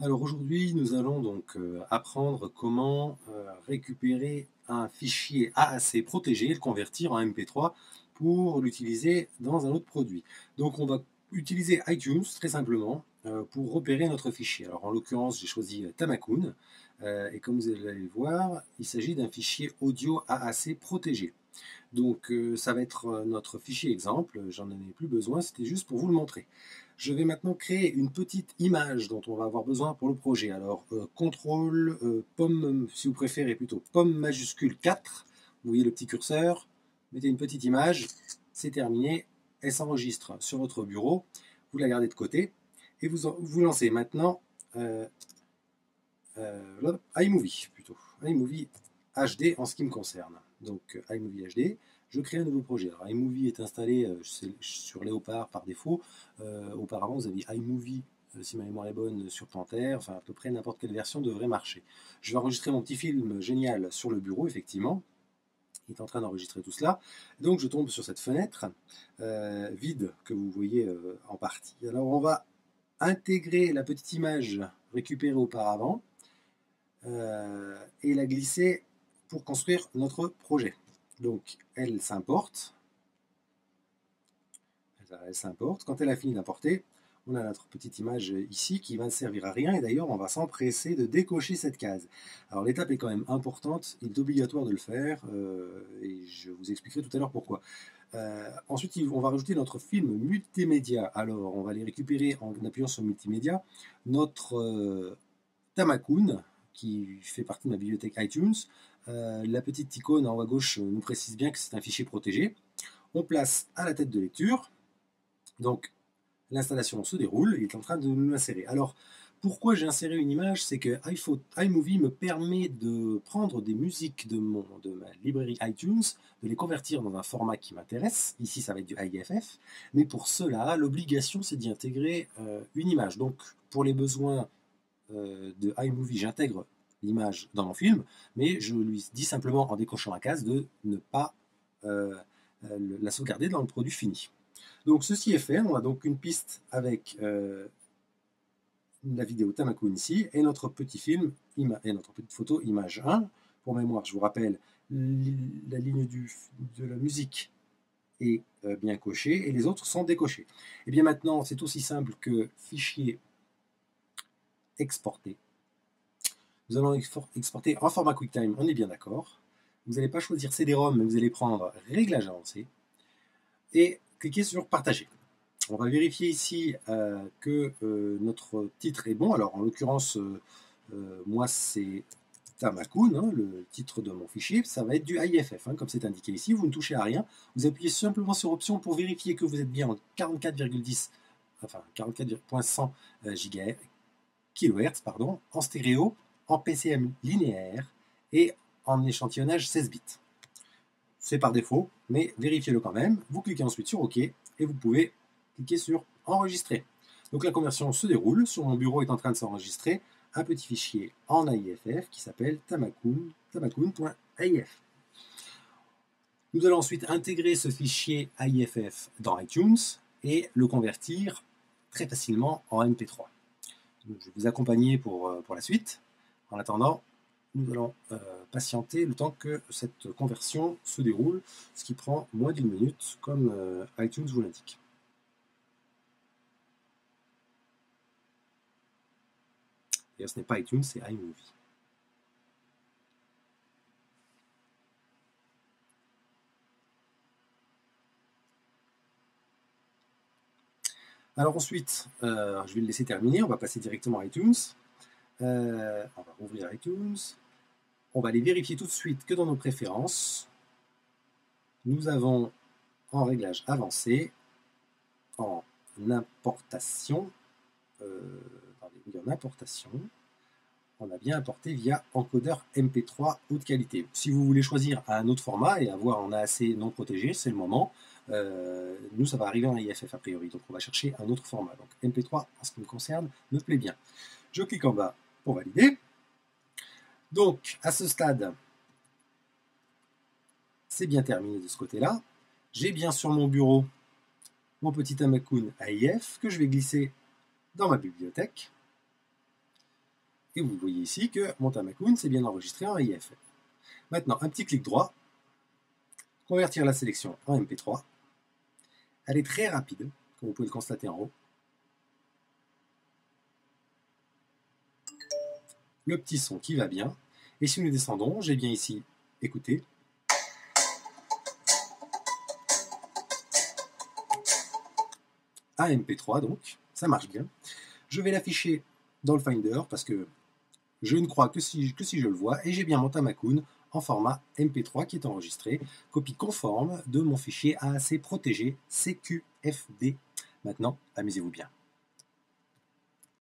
Alors aujourd'hui, nous allons donc apprendre comment récupérer un fichier AAC protégé et le convertir en MP3 pour l'utiliser dans un autre produit. Donc on va utiliser iTunes très simplement pour repérer notre fichier. Alors en l'occurrence, j'ai choisi Tamakun et comme vous allez le voir, il s'agit d'un fichier audio AAC protégé. Donc ça va être notre fichier exemple, j'en ai plus besoin, c'était juste pour vous le montrer. Je vais maintenant créer une petite image dont on va avoir besoin pour le projet. Alors contrôle, pomme, si vous préférez plutôt, pomme majuscule 4, vous voyez le petit curseur, mettez une petite image, c'est terminé, elle s'enregistre sur votre bureau, vous la gardez de côté et vous lancez maintenant iMovie plutôt, iMovie HD en ce qui me concerne. Donc iMovie HD, je crée un nouveau projet. Alors iMovie est installé sur Léopard par défaut. Auparavant, vous aviez iMovie, si ma mémoire est bonne, sur Panther. Enfin, à peu près n'importe quelle version devrait marcher. Je vais enregistrer mon petit film génial sur le bureau, effectivement. Il est en train d'enregistrer tout cela. Donc je tombe sur cette fenêtre vide que vous voyez en partie. Alors on va intégrer la petite image récupérée auparavant et la glisser pour construire notre projet. Donc elle s'importe. Quand elle a fini d'importer, on a notre petite image ici qui va ne servir à rien et d'ailleurs on va s'empresser de décocher cette case. Alors l'étape est quand même importante, il est obligatoire de le faire et je vous expliquerai tout à l'heure pourquoi. Ensuite, on va rajouter notre film multimédia. Alors, on va les récupérer en appuyant sur multimédia. Notre Tamakun, qui fait partie de ma bibliothèque iTunes. La petite icône en haut à gauche nous précise bien que c'est un fichier protégé. On place à la tête de lecture. Donc, l'installation se déroule, il est en train de nous l'insérer. Alors, pourquoi j'ai inséré une image? C'est que iMovie me permet de prendre des musiques de ma librairie iTunes, de les convertir dans un format qui m'intéresse. Ici, ça va être du IFF. Mais pour cela, l'obligation, c'est d'y intégrer une image. Donc, pour les besoins de iMovie, j'intègre l'image dans mon film, mais je lui dis simplement en décochant la case de ne pas la sauvegarder dans le produit fini. Donc ceci est fait, on a donc une piste avec la vidéo Tamakun ici et notre petit film et notre petite photo image 1. Pour mémoire, je vous rappelle, la ligne de la musique est bien cochée et les autres sont décochés. Et bien maintenant, c'est aussi simple que fichier exporter. Nous allons exporter en format QuickTime, on est bien d'accord. Vous n'allez pas choisir CD-ROM, mais vous allez prendre Réglages avancés et cliquer sur Partager. On va vérifier ici que notre titre est bon. Alors en l'occurrence, moi c'est Tamakun, hein, le titre de mon fichier. Ça va être du IFF, hein, comme c'est indiqué ici. Vous ne touchez à rien. Vous appuyez simplement sur Option pour vérifier que vous êtes bien en 44,10, enfin 44,100 kHz, pardon, en stéréo, en PCM linéaire et en échantillonnage 16 bits. C'est par défaut, mais vérifiez-le quand même. Vous cliquez ensuite sur OK et vous pouvez cliquer sur Enregistrer. Donc la conversion se déroule. Sur mon bureau est en train de s'enregistrer un petit fichier en AIFF qui s'appelle tamakun.aif. Nous allons ensuite intégrer ce fichier AIFF dans iTunes et le convertir très facilement en MP3. Donc, je vais vous accompagner pour la suite. En attendant, nous allons patienter le temps que cette conversion se déroule, ce qui prend moins d'une minute, comme iTunes vous l'indique. D'ailleurs, ce n'est pas iTunes, c'est iMovie. Alors ensuite, je vais le laisser terminer, on va passer directement à iTunes. On va ouvrir iTunes. On va aller vérifier tout de suite que dans nos préférences, nous avons en réglage avancé, en importation, on a bien importé via encodeur MP3 haute qualité. Si vous voulez choisir un autre format et avoir en AAC non protégé, c'est le moment. Nous, ça va arriver en IFF a priori, donc on va chercher un autre format. Donc MP3, en ce qui me concerne, me plaît bien. Je clique en bas pour valider. Donc, à ce stade, c'est bien terminé de ce côté-là. J'ai bien sur mon bureau mon petit Tamakun AIF que je vais glisser dans ma bibliothèque. Et vous voyez ici que mon Tamakoun s'est bien enregistré en IFF. Maintenant, un petit clic droit, convertir la sélection en MP3. Elle est très rapide, comme vous pouvez le constater en haut. Le petit son qui va bien. Et si nous descendons, j'ai bien ici, écoutez. À MP3 donc, ça marche bien. Je vais l'afficher dans le Finder parce que je ne crois que si je le vois, et j'ai bien mon Tamakoun en format MP3 qui est enregistré, copie conforme de mon fichier AAC protégé CQFD. Maintenant, amusez-vous bien.